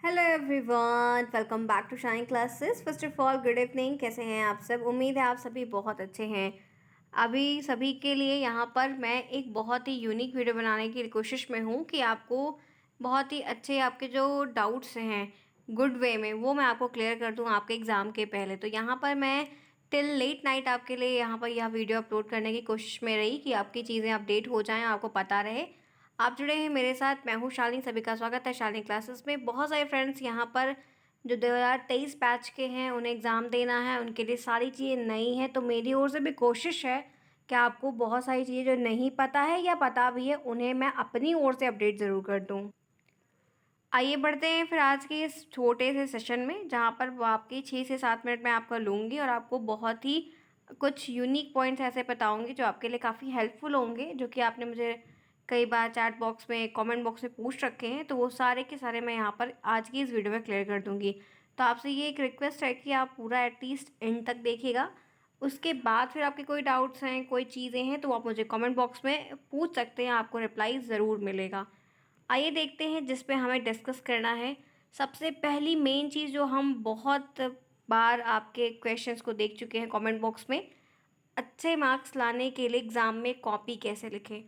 Hello everyone, welcome back to Shine classes. First of all good evening. कैसे हैं आप सब? उम्मीद है आप सभी बहुत अच्छे हैं। अभी सभी के लिए यहाँ पर मैं एक बहुत ही यूनिक वीडियो बनाने की कोशिश में हूँ कि आपको बहुत ही अच्छे आपके जो डाउट्स हैं गुड वे में वो मैं आपको क्लियर कर दूँ आपके एग्ज़ाम के पहले। तो यहाँ पर मैं टिल लेट नाइट आपके लिए यहाँ पर यह वीडियो अपलोड करने की कोशिश में रही कि आपकी चीज़ें अपडेट हो जाएँ, आपको पता रहे। आप जुड़े हैं मेरे साथ, मैं हूँ शालिनी। सभी का स्वागत है शालिनी क्लासेस में। बहुत सारे फ्रेंड्स यहाँ पर जो 2023 बैच के हैं उन्हें एग्ज़ाम देना है, उनके लिए सारी चीज़ें नई हैं। तो मेरी ओर से भी कोशिश है कि आपको बहुत सारी चीज़ें जो नहीं पता है या पता भी है उन्हें मैं अपनी ओर से अपडेट ज़रूर कर दूँ। आइए बढ़ते हैं फिर आज के इस छोटे से सेशन में, जहाँ पर वो आपकी 6 से 7 मिनट में आपका लूँगी और आपको बहुत ही कुछ यूनिक पॉइंट्स ऐसे बताऊँगी जो आपके लिए काफ़ी हेल्पफुल होंगे, जो कि आपने मुझे कई बार चैट बॉक्स में, कमेंट बॉक्स में पूछ रखे हैं। तो वो सारे के सारे मैं यहाँ पर आज की इस वीडियो में क्लियर कर दूँगी। तो आपसे ये एक रिक्वेस्ट है कि आप पूरा एटलीस्ट एंड तक देखिएगा। उसके बाद फिर आपके कोई डाउट्स हैं, कोई चीज़ें हैं, तो आप मुझे कमेंट बॉक्स में पूछ सकते हैं, आपको रिप्लाई ज़रूर मिलेगा। आइए देखते हैं जिस पे हमें डिस्कस करना है। सबसे पहली मेन चीज़ जो हम बहुत बार आपके क्वेश्चंस को देख चुके हैं कमेंट बॉक्स में, अच्छे मार्क्स लाने के लिए एग्ज़ाम में कॉपी कैसे लिखें।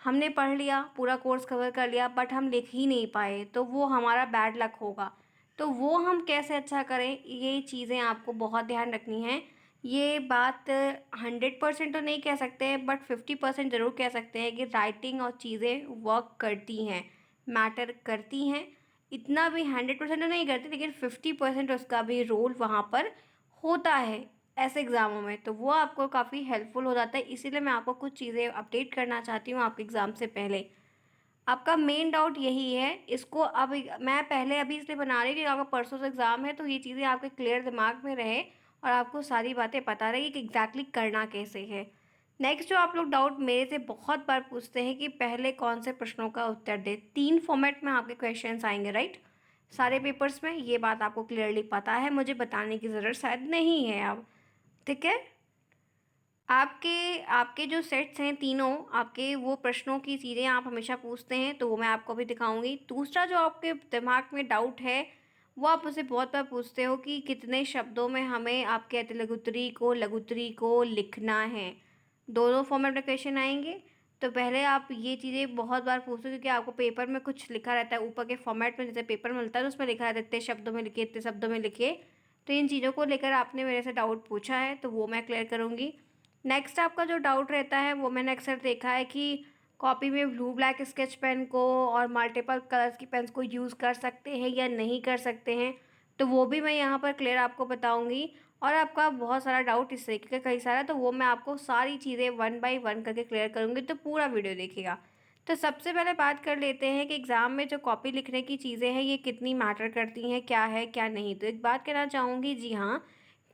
हमने पढ़ लिया, पूरा कोर्स कवर कर लिया, बट हम लिख ही नहीं पाए, तो वो हमारा बैड लक होगा। तो वो हम कैसे अच्छा करें, ये चीज़ें आपको बहुत ध्यान रखनी है। ये बात 100% तो नहीं कह सकते, बट 50% ज़रूर कह सकते हैं कि राइटिंग और चीज़ें वर्क करती हैं, मैटर करती हैं। इतना भी 100% तो नहीं करती, लेकिन 50% उसका भी रोल वहाँ पर होता है ऐसे एग्ज़ामों में। तो वो आपको काफ़ी हेल्पफुल हो जाता है। इसीलिए मैं आपको कुछ चीज़ें अपडेट करना चाहती हूँ आपके एग्ज़ाम से पहले। आपका मेन डाउट यही है, इसको अब मैं पहले अभी इसलिए बना रही हूँ कि आपका परसों से एग्ज़ाम है, तो ये चीज़ें आपके क्लियर दिमाग में रहे और आपको सारी बातें पता रही कि एग्जैक्टली करना कैसे है। नेक्स्ट जो आप लोग डाउट मेरे से बहुत बार पूछते हैं कि पहले कौन से प्रश्नों का उत्तर दे। 3 फॉर्मेट में आपके क्वेश्चंस आएंगे, राइट? सारे पेपर्स में। ये बात आपको क्लियरली पता है, मुझे बताने की ज़रूरत शायद नहीं है अब। ठीक है। आपके आपके जो सेट्स हैं तीनों, आपके वो प्रश्नों की चीज़ें आप हमेशा पूछते हैं, तो वो मैं आपको भी दिखाऊंगी। दूसरा जो आपके दिमाग में डाउट है, वो आप मुझसे बहुत बार पूछते हो कि कितने शब्दों में हमें आपके लघुत्तरी को लिखना है। दोनों फॉर्मेट में क्वेश्चन आएंगे। तो पहले आप ये चीज़ें बहुत बार पूछते हो क्योंकि आपको पेपर में कुछ लिखा रहता है ऊपर के फॉर्मेट में, जैसे पेपर मिलता है तो उसमें लिखा रहता है इतने शब्दों में लिखिए, इतने शब्दों में लिखिए। तो इन चीज़ों को लेकर आपने मेरे से डाउट पूछा है, तो वो मैं क्लियर करूँगी। नेक्स्ट आपका जो डाउट रहता है, वो मैंने अक्सर देखा है कि कॉपी में ब्लू ब्लैक स्केच पेन को और मल्टीपल कलर्स की पेन्स को यूज़ कर सकते हैं या नहीं कर सकते हैं। तो वो भी मैं यहाँ पर क्लियर आपको बताऊँगी। और आपका बहुत सारा डाउट इस तरीके का कई सारा, तो वो मैं आपको सारी चीज़ें वन बाय वन करके क्लियर करूँगी, तो पूरा वीडियो देखिएगा। तो सबसे पहले बात कर लेते हैं कि एग्ज़ाम में जो कॉपी लिखने की चीज़ें हैं ये कितनी मैटर करती हैं, क्या है क्या नहीं। तो एक बात कहना चाहूँगी, जी हाँ,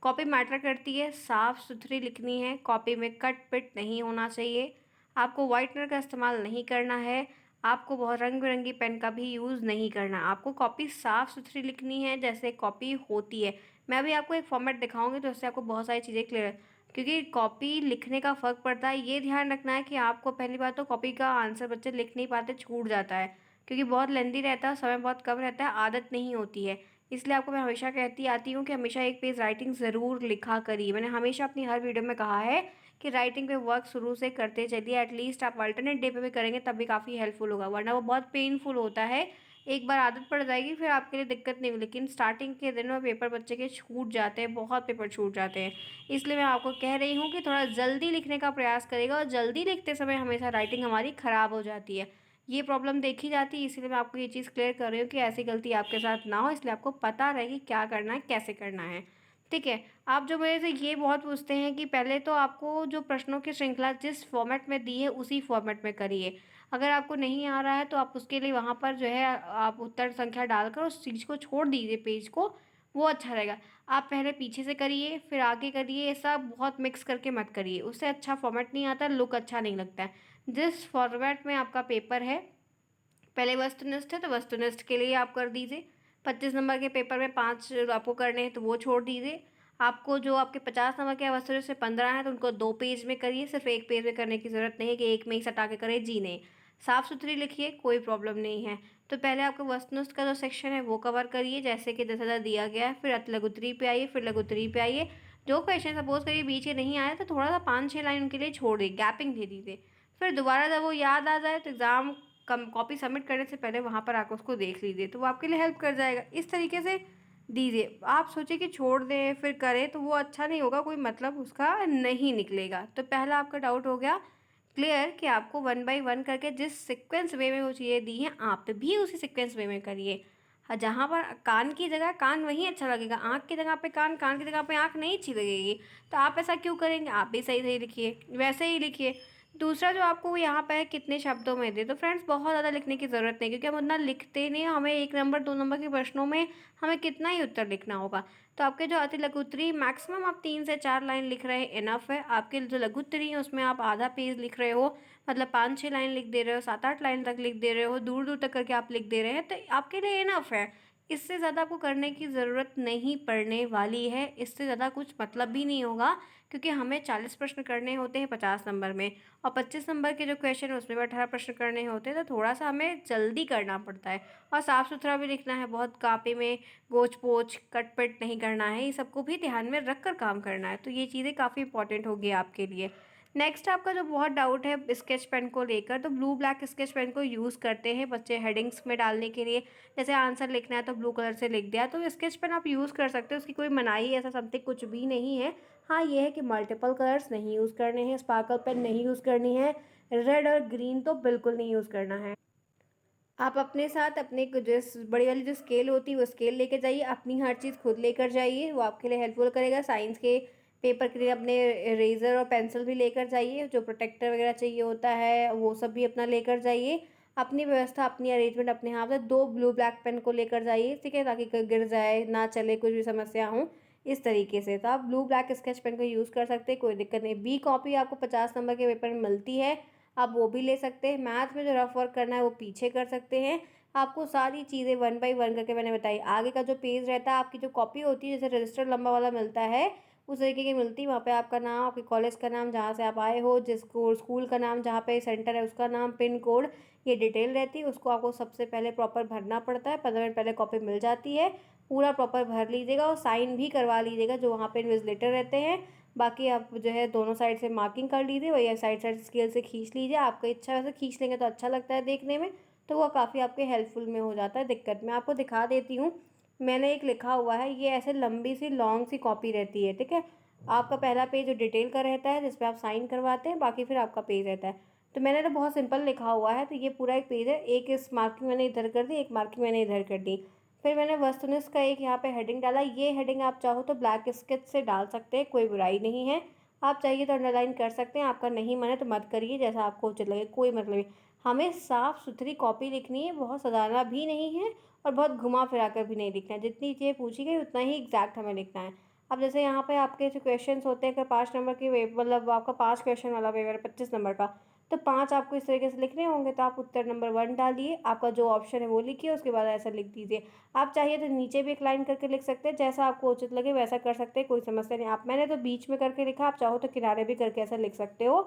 कॉपी मैटर करती है। साफ़ सुथरी लिखनी है, कॉपी में कट पिट नहीं होना चाहिए। आपको वाइटनर का इस्तेमाल नहीं करना है। आपको बहुत रंग बिरंगी पेन का भी यूज़ नहीं करना। आपको कॉपी साफ़ सुथरी लिखनी है जैसे कॉपी होती है। मैं अभी आपको एक फॉर्मेट दिखाऊंगी तो उससे आपको बहुत सारी चीज़ें क्लियर, क्योंकि कॉपी लिखने का फ़र्क पड़ता है। ये ध्यान रखना है कि आपको पहली बात तो कॉपी का आंसर बच्चे लिख नहीं पाते, छूट जाता है, क्योंकि बहुत लेंदी रहता है, समय बहुत कम रहता है, आदत नहीं होती है। इसलिए आपको मैं हमेशा कहती आती हूँ कि हमेशा एक पेज राइटिंग ज़रूर लिखा करिए। मैंने हमेशा अपनी हर वीडियो में कहा है कि राइटिंग पे वर्क शुरू से करते चलिए। एटलीस्ट आप अल्टरनेट डे पे भी करेंगे तब भी काफ़ी हेल्पफुल होगा, वरना वो बहुत पेनफुल होता है। एक बार आदत पड़ जाएगी फिर आपके लिए दिक्कत नहीं होगी, लेकिन स्टार्टिंग के दिन में पेपर बच्चे के छूट जाते हैं, बहुत पेपर छूट जाते हैं। इसलिए मैं आपको कह रही हूँ कि थोड़ा जल्दी लिखने का प्रयास करेगा, और जल्दी लिखते समय हमेशा राइटिंग हमारी ख़राब हो जाती है। ये प्रॉब्लम देखी जाती है, इसीलिए मैं आपको ये चीज़ क्लियर कर रही हूँ कि ऐसी गलती आपके साथ ना हो, इसलिए आपको पता रहे कि क्या करना है, कैसे करना है। ठीक है। आप जो मेरे से ये बहुत पूछते हैं कि पहले तो आपको जो प्रश्नों की श्रृंखला जिस फॉर्मेट में दी है उसी फॉर्मेट में करिए। अगर आपको नहीं आ रहा है तो आप उसके लिए वहाँ पर जो है आप उत्तर संख्या डालकर उस चीज़ को छोड़ दीजिए, पेज को, वो अच्छा रहेगा। आप पहले पीछे से करिए फिर आगे करिए, ऐसा बहुत मिक्स करके मत करिए, उससे अच्छा फॉर्मेट नहीं आता, लुक अच्छा नहीं लगता है। जिस फॉर्मेट में आपका पेपर है, पहले वस्तुनिष्ठ है तो वस्तुनिष्ठ के लिए आप कर दीजिए। 25 नंबर के पेपर में 5 आपको करने हैं तो वो छोड़ दीजिए। आपको जो आपके 50 नंबर के वस्तुनिष्ठ से 15 है तो उनको 2 पेज में करिए, सिर्फ एक पेज में करने की ज़रूरत नहीं है कि एक में ही सटा के करें, जी नहीं। साफ़ सुथरी लिखिए, कोई प्रॉब्लम नहीं है। तो पहले आपका वस्तुनिष्ठ का जो सेक्शन है वो कवर करिए, जैसे कि 10,000 दिया गया है, फिर लघुत्तरी पे आइए, फिर लघुत्तरी पे आइए। जो क्वेश्चन सपोज करिए बीच के नहीं आए तो थोड़ा सा 5-6 लाइन उनके लिए छोड़ दी, गैपिंग दे दीजिए। फिर दोबारा जब वो याद आ जाए तो एग्ज़ाम कम कॉपी सबमिट करने से पहले वहाँ पर आकर उसको देख लीजिए, तो वो आपके लिए हेल्प कर जाएगा। इस तरीके से दीजिए। आप सोचिए कि छोड़ दें फिर करें तो वो अच्छा नहीं होगा, कोई मतलब उसका नहीं निकलेगा। तो पहला आपका डाउट हो गया क्लियर कि आपको 1 बाय 1 करके जिस सीक्वेंस वे में वो चीज़ें दी हैं आप भी उसी सीक्वेंस वे में करिए। हाँ, जहाँ पर कान की जगह कान वहीं अच्छा लगेगा, आँख की जगह पे कान, कान की जगह पे आँख नहीं अच्छी लगेगी। तो आप ऐसा क्यों करेंगे? आप भी सही सही लिखिए, वैसे ही लिखिए। दूसरा जो आपको यहाँ पे है कितने शब्दों में दे, तो फ्रेंड्स बहुत ज़्यादा लिखने की ज़रूरत नहीं, क्योंकि हम उतना लिखते नहीं, हमें 1 नंबर 2 नंबर के प्रश्नों में हमें कितना ही उत्तर लिखना होगा। तो आपके जो अति लघु उत्तरी मैक्सिमम आप 3 से 4 लाइन लिख रहे हैं इनफ है। आपके जो लघु उत्तरी है उसमें आप आधा पेज लिख रहे हो, मतलब 5-6 लाइन लिख दे रहे हो, 7-8 लाइन तक लिख दे रहे हो, दूर दूर तक करके आप लिख दे रहे हैं, तो आपके लिए इनफ है। इससे ज़्यादा आपको करने की ज़रूरत नहीं पड़ने वाली है, इससे ज़्यादा कुछ मतलब भी नहीं होगा, क्योंकि हमें 40 प्रश्न करने होते हैं 50 नंबर में, और 25 नंबर के जो क्वेश्चन है उसमें भी 18 प्रश्न करने होते हैं, तो थोड़ा सा हमें जल्दी करना पड़ता है। और साफ़ सुथरा भी लिखना है, बहुत कापी में गोच पोच कटपट नहीं करना है, ये सबको भी ध्यान में रख कर काम करना है। तो ये चीज़ें काफ़ी इंपॉर्टेंट होगी आपके लिए। नेक्स्ट आपका जो बहुत डाउट है स्केच पेन को लेकर, तो ब्लू ब्लैक स्केच पेन को यूज़ करते हैं बच्चे हेडिंग्स में डालने के लिए। जैसे आंसर लिखना है तो ब्लू कलर से लिख दिया, तो स्केच पेन आप यूज़ कर सकते हो, उसकी कोई मनाही ऐसा समथिंग कुछ भी नहीं है। हाँ, ये है कि मल्टीपल कलर्स नहीं यूज़ करने हैं, स्पार्कल पेन नहीं यूज़ करनी है, रेड और ग्रीन तो बिल्कुल नहीं यूज़ करना है। आप अपने साथ अपने जो बड़ी वाली जो स्केल होती है वो स्केल लेकर जाइए, अपनी हर चीज़ खुद लेकर जाइए, वो आपके लिए हेल्पफुल करेगा। साइंस के पेपर के लिए अपने इरेज़र और पेंसिल भी लेकर जाइए, जो प्रोटेक्टर वगैरह चाहिए होता है वो सब भी अपना लेकर जाइए। अपनी व्यवस्था, अपनी अरेंजमेंट अपने हाथ में, 2 ब्लू ब्लैक पेन को लेकर जाइए, ठीक है, ताकि कोई गिर जाए ना चले, कुछ भी समस्या हो इस तरीके से। तो आप ब्लू ब्लैक स्केच पेन को यूज़ कर सकते हैं, कोई दिक्कत नहीं। बी कॉपी आपको 50 नंबर के पेपर में मिलती है, आप वो भी ले सकते हैं। मैथ में जो रफ वर्क करना है वो पीछे कर सकते हैं। आपको सारी चीज़ें 1 बाय 1 करके मैंने बताई। आगे का जो पेज रहता है, आपकी जो कॉपी होती है, जैसे रजिस्टर लंबा वाला मिलता है, उस तरीके की मिलती है। वहाँ पे आपका नाम, आपके कॉलेज का नाम, जहाँ से आप आए हो, जिसको स्कूल का नाम, जहाँ पे सेंटर है उसका नाम, पिन कोड, ये डिटेल रहती है। उसको आपको सबसे पहले प्रॉपर भरना पड़ता है, 15 मिनट पहले कॉपी मिल जाती है। पूरा प्रॉपर भर लीजिएगा और साइन भी करवा लीजिएगा जो वहाँ पे इन्विजिलेटर रहते हैं। बाकी आप जो है दोनों साइड से मार्किंग कर लीजिए, वही साइड साइड स्केल से खींच लीजिए। आपका इच्छा वैसे खींच लेंगे तो अच्छा लगता है देखने में, तो वह काफ़ी आपके हेल्पफुल में हो जाता है। दिक्कत मैं आपको दिखा देती हूँ, मैंने एक लिखा हुआ है, ये ऐसे लंबी सी लॉन्ग सी कॉपी रहती है, ठीक है। आपका पहला पेज जो डिटेल का रहता है जिसपे आप साइन करवाते हैं, बाकी फिर आपका पेज रहता है। तो मैंने तो बहुत सिंपल लिखा हुआ है, तो ये पूरा एक पेज है, एक इस मार्किंग मैंने इधर कर दी, एक मार्किंग मैंने इधर कर दी। फिर मैंने वस्तुनिष्ठ का एक यहाँ पे हेडिंग डाला, ये हेडिंग आप चाहो तो ब्लैक स्केच से डाल सकते हैं, कोई बुराई नहीं है। आप चाहिए तो अंडरलाइन कर सकते हैं, आपका नहीं मन है तो मत करिए, जैसा आपको उचित लगे, कोई मतलब नहीं। हमें साफ़ सुथरी कॉपी लिखनी है, बहुत सजाना भी नहीं है और बहुत घुमा फिरा कर भी नहीं लिखना है। जितनी चीज़ें पूछी गई उतना ही एग्जैक्ट हमें लिखना है। अब जैसे यहाँ पे आपके जो क्वेश्चंस होते हैं, अगर 5 नंबर की मतलब आपका 5 क्वेश्चन वाला पेपर है 25 नंबर का, तो 5 आपको इस तरीके से लिखने होंगे, तो आप उत्तर नंबर 1 डालिए, आपका जो ऑप्शन है वो लिखिए, उसके बाद ऐसा लिख दीजिए। आप चाहिए तो नीचे भी एक लाइन करके लिख सकते हैं, जैसा आपको उचित लगे वैसा कर सकते हैं, कोई समस्या नहीं। आप मैंने तो बीच में करके लिखा, आप चाहो तो किनारे भी करके ऐसा लिख सकते हो,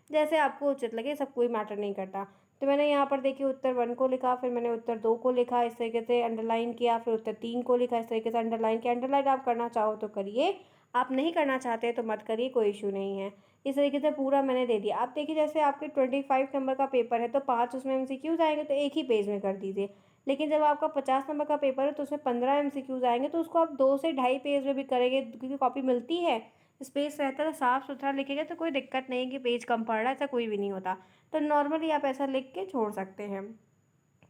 जैसे आपको उचित लगे, सब कोई मैटर नहीं करता। तो मैंने यहाँ पर देखिए उत्तर 1 को लिखा, फिर मैंने उत्तर 2 को लिखा, इस तरीके से अंडरलाइन किया, फिर उत्तर 3 को लिखा, इस तरीके से अंडरलाइन किया। अंडरलाइन आप करना चाहो तो करिए, आप नहीं करना चाहते तो मत करिए, कोई इशू नहीं है। इस तरीके से पूरा मैंने दे दिया। आप देखिए जैसे आपके 25 नंबर का पेपर है तो 5 उसमें एमसीक्यूज आएंगे, तो एक ही पेज में कर दीजिए। लेकिन जब आपका 50 नंबर का पेपर है तो उसमें 15 एमसीक्यूज आएंगे, तो उसको आप 2 से ढाई पेज में भी करेंगे, क्योंकि कॉपी मिलती है, स्पेस रहता है, तो साफ़ सुथरा लिखेंगे तो कोई दिक्कत नहीं कि पेज कम पड़ रहा है, ऐसा कोई भी नहीं होता। तो नॉर्मली आप ऐसा लिख के छोड़ सकते हैं।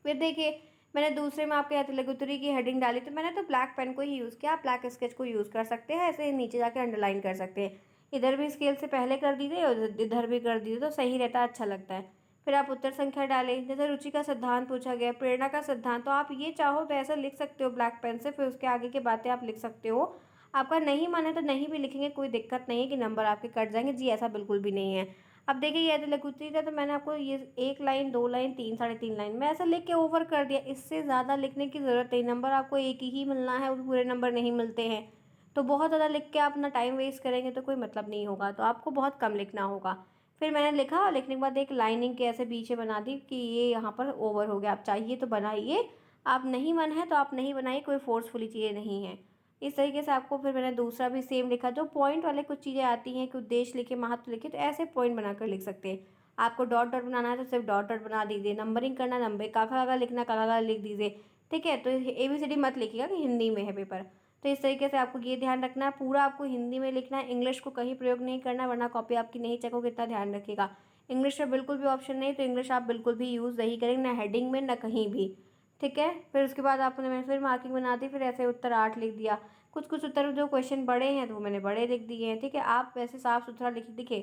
फिर देखिए मैंने दूसरे में आपके लघुत्तरी की हेडिंग डाली, तो मैंने तो ब्लैक पेन को ही यूज़ किया, आप ब्लैक स्केच को यूज़ कर सकते हैं, ऐसे नीचे जाके अंडरलाइन कर सकते हैं। इधर भी स्केल से पहले कर दीजिए और इधर भी कर दीजिए, तो सही रहता है, अच्छा लगता है। फिर आप उत्तर संख्या डालें, जैसे रुचि का सिद्धांत पूछा गया, प्रेरणा का सिद्धांत, तो आप ये चाहो तो ऐसा लिख सकते हो ब्लैक पेन से, फिर उसके आगे की बातें आप लिख सकते हो। आपका नहीं मन है तो नहीं भी लिखेंगे, कोई दिक्कत नहीं है कि नंबर आपके कट जाएंगे, जी ऐसा बिल्कुल भी नहीं है। अब देखिए ये तो लघुत्री था, तो मैंने आपको ये 1 लाइन 2 लाइन 3 साढ़े 3 लाइन मैं ऐसा लिख के ओवर कर दिया, इससे ज़्यादा लिखने की ज़रूरत नहीं। नंबर आपको एक ही मिलना है, वो भी पूरे नंबर नहीं मिलते हैं। तो बहुत ज़्यादा लिख के आप अपना टाइम वेस्ट करेंगे तो कोई मतलब नहीं होगा, तो आपको बहुत कम लिखना होगा। फिर मैंने लिखा और लिखने के बाद एक लाइनिंग के ऐसे पीछे बना दी कि ये यहाँ पर ओवर हो गया। आप चाहिए तो बनाइए, आप नहीं मन है तो आप नहीं बनाइए, कोई फोर्सफुली चीज़ें नहीं है। इस तरीके से आपको फिर मैंने दूसरा भी सेम लिखा। जो पॉइंट वाले कुछ चीज़ें आती हैं कि उद्देश्य लिखे, महत्व लिखे, तो ऐसे पॉइंट बनाकर लिख सकते हैं। आपको डॉट डॉट बनाना है तो सिर्फ डॉट डॉट बना दीजिए। नंबरिंग करना, नंबर काका काका लिखना, काका काका लिख दीजिए। ठीक है, तो ABCD मत लिखिएगा कि हिंदी में है पेपर। तो इस तरीके से आपको ये ध्यान रखना है, पूरा आपको हिंदी में लिखना है, इंग्लिश को कहीं प्रयोग नहीं करना है, वरना कॉपी आपकी नहीं चेक होगी। इतना ध्यान रखिएगा। इंग्लिश में बिल्कुल भी ऑप्शन नहीं, तो इंग्लिश आप बिल्कुल भी यूज़ नहीं करेंगे, ना हेडिंग में ना कहीं भी। ठीक है, फिर उसके बाद आपने मैंने फिर मार्किंग बना दी। फिर ऐसे उत्तर 8 लिख दिया। कुछ कुछ उत्तर जो क्वेश्चन बड़े हैं तो वो मैंने बड़े लिख दिए हैं। ठीक है, आप वैसे साफ सुथरा लिख दिखे।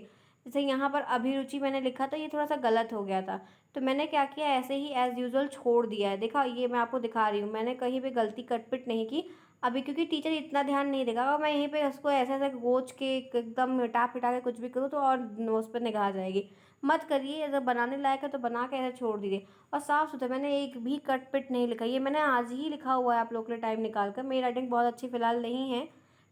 जैसे यहाँ पर अभिरुचि मैंने लिखा था, ये थोड़ा सा गलत हो गया था, तो मैंने क्या किया, ऐसे ही एज़ यूजुअल छोड़ दिया है। देखा, ये मैं आपको दिखा रही हूँ, मैंने कहीं भी गलती कटपिट नहीं की अभी, क्योंकि टीचर इतना ध्यान नहीं देगा। और मैं यहीं पे उसको ऐसे ऐसे गोच के एकदम मिटा पिटा के कुछ भी करूँ तो और उस पर निगाह जाएगी। मत करिए, अगर बनाने लायक है तो बना के ऐसे छोड़ दीजिए। और साफ सुथरा, मैंने एक भी कट पिट नहीं लिखा, ये मैंने आज ही लिखा हुआ है आप लोग के लिए टाइम निकाल कर। मेरी राइटिंग बहुत अच्छी फिलहाल नहीं है,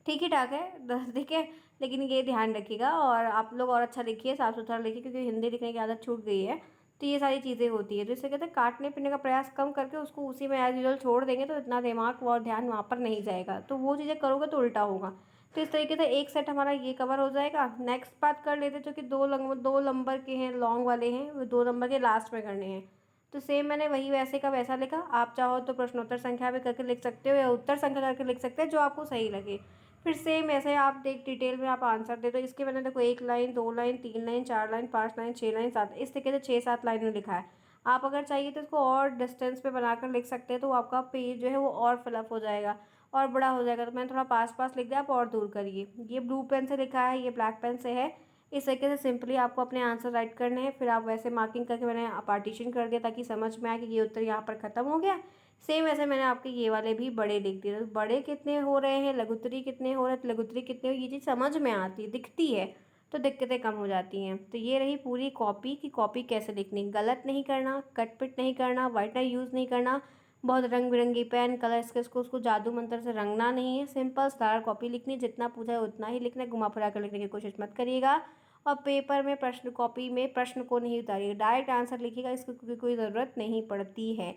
ठीक ही ठाक है, ठीक है, लेकिन ये ध्यान रखिएगा। और आप लोग और अच्छा लिखिए, साफ सुथरा लिखिए, क्योंकि हिंदी लिखने की आदत छूट गई है। तो ये सारी चीज़ें होती है, तो इससे कहते हैं काटने पीने का प्रयास कम करके उसको उसी में एज यूजल छोड़ देंगे, तो इतना दिमाग और ध्यान वहाँ पर नहीं जाएगा, तो वो चीज़ें करोगे तो उल्टा होगा। तो इस तरीके से एक सेट हमारा ये कवर हो जाएगा। नेक्स्ट बात कर लेते, जो कि 2 नंबर के हैं, लॉन्ग वाले हैं, वो 2 नंबर के लास्ट में करने हैं। तो सेम मैंने वही वैसे का वैसा लिखा। आप चाहो तो प्रश्नोत्तर संख्या भी करके लिख सकते हो, या उत्तर संख्या करके लिख सकते हैं, जो आपको सही लगे। फिर सेम ऐसे आप देख डिटेल में आप आंसर दे दो। इसके मैंने देखो 1 line, 2 line, 3 line, 4 line, 5 line, 6 line, 7, इस तरीके से 6-7 लाइन में लिखा है। आप अगर चाहिए तो इसको और डिस्टेंस पे बनाकर लिख सकते हैं, तो आपका पेज जो है वो और फिलअप हो जाएगा और बड़ा हो जाएगा। तो मैंने थोड़ा पास पास लिख दिया, आप और दूर करिए। ये ब्लू पेन से लिखा है, ये ब्लैक पेन से है। इस तरीके से सिंपली आपको अपने आंसर राइट करने हैं। फिर आप वैसे मार्किंग करके मैंने पार्टीशन कर दिया, ताकि समझ में आए कि ये उत्तर यहाँ पर ख़त्म हो गया। सेम ऐसे मैंने आपके ये वाले भी बड़े लिख दिए। तो बड़े कितने हो रहे हैं, लघुत्तरी कितने हो रहे हैं, तो लघुत्तरी कितने हो, ये चीज़ समझ में आती है, दिखती है, तो दिक्कतें कम हो जाती हैं। तो ये रही पूरी कॉपी की कॉपी कैसे लिखनी। गलत नहीं करना, कटपिट नहीं करना, वाइटनर यूज़ नहीं करना, बहुत रंग बिरंगी पेन कलर स्केच को उसको जादू मंत्र से रंगना नहीं है। सिंपल सारा कॉपी लिखनी, जितना पूछा है उतना ही लिखना है, घुमा फिरा कर लिखने की कोशिश मत करिएगा। और पेपर में प्रश्न, कॉपी में प्रश्न को नहीं उतारिएगा, डायरेक्ट आंसर लिखिएगा, इसकी कोई ज़रूरत नहीं पड़ती है।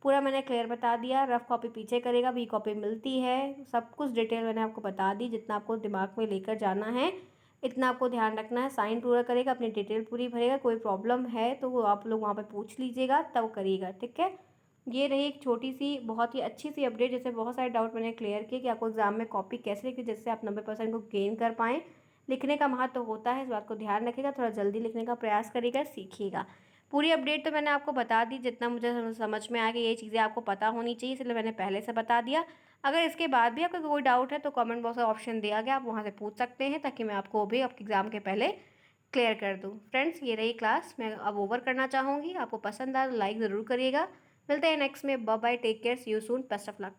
पूरा मैंने क्लियर बता दिया। रफ कॉपी पीछे करेगा, बी कॉपी मिलती है, सब कुछ डिटेल मैंने आपको बता दी। जितना आपको दिमाग में लेकर जाना है इतना आपको ध्यान रखना है। साइन पूरा करेगा, अपनी डिटेल पूरी भरेगा। कोई प्रॉब्लम है तो वो आप लोग वहाँ पे पूछ लीजिएगा, तब करिएगा, ठीक है। ये रही एक छोटी सी बहुत ही अच्छी सी अपडेट, जिससे बहुत सारे डाउट मैंने क्लियर किए कि आपको एग्जाम में कॉपी कैसे लिखी, जिससे आप 90% को गेन कर पाएँ। लिखने का महत्व होता है, इस बात को ध्यान रखिएगा, थोड़ा जल्दी लिखने का प्रयास करिएगा, सीखिएगा। पूरी अपडेट तो मैंने आपको बता दी, जितना मुझे समझ में आ गया, ये चीज़ें आपको पता होनी चाहिए, इसलिए मैंने पहले से बता दिया। अगर इसके बाद भी आपका कोई डाउट है तो कमेंट बॉक्स में ऑप्शन दिया गया, आप वहाँ से पूछ सकते हैं, ताकि मैं आपको भी आपके एग्ज़ाम के पहले क्लियर कर दूँ। फ्रेंड्स, ये रही क्लास, मैं अब ओवर करना चाहूँगी। आपको पसंद आए तो लाइक ज़रूर करिएगा। मिलते हैं नेक्स्ट में। Bye bye, take care, see you soon, best of luck.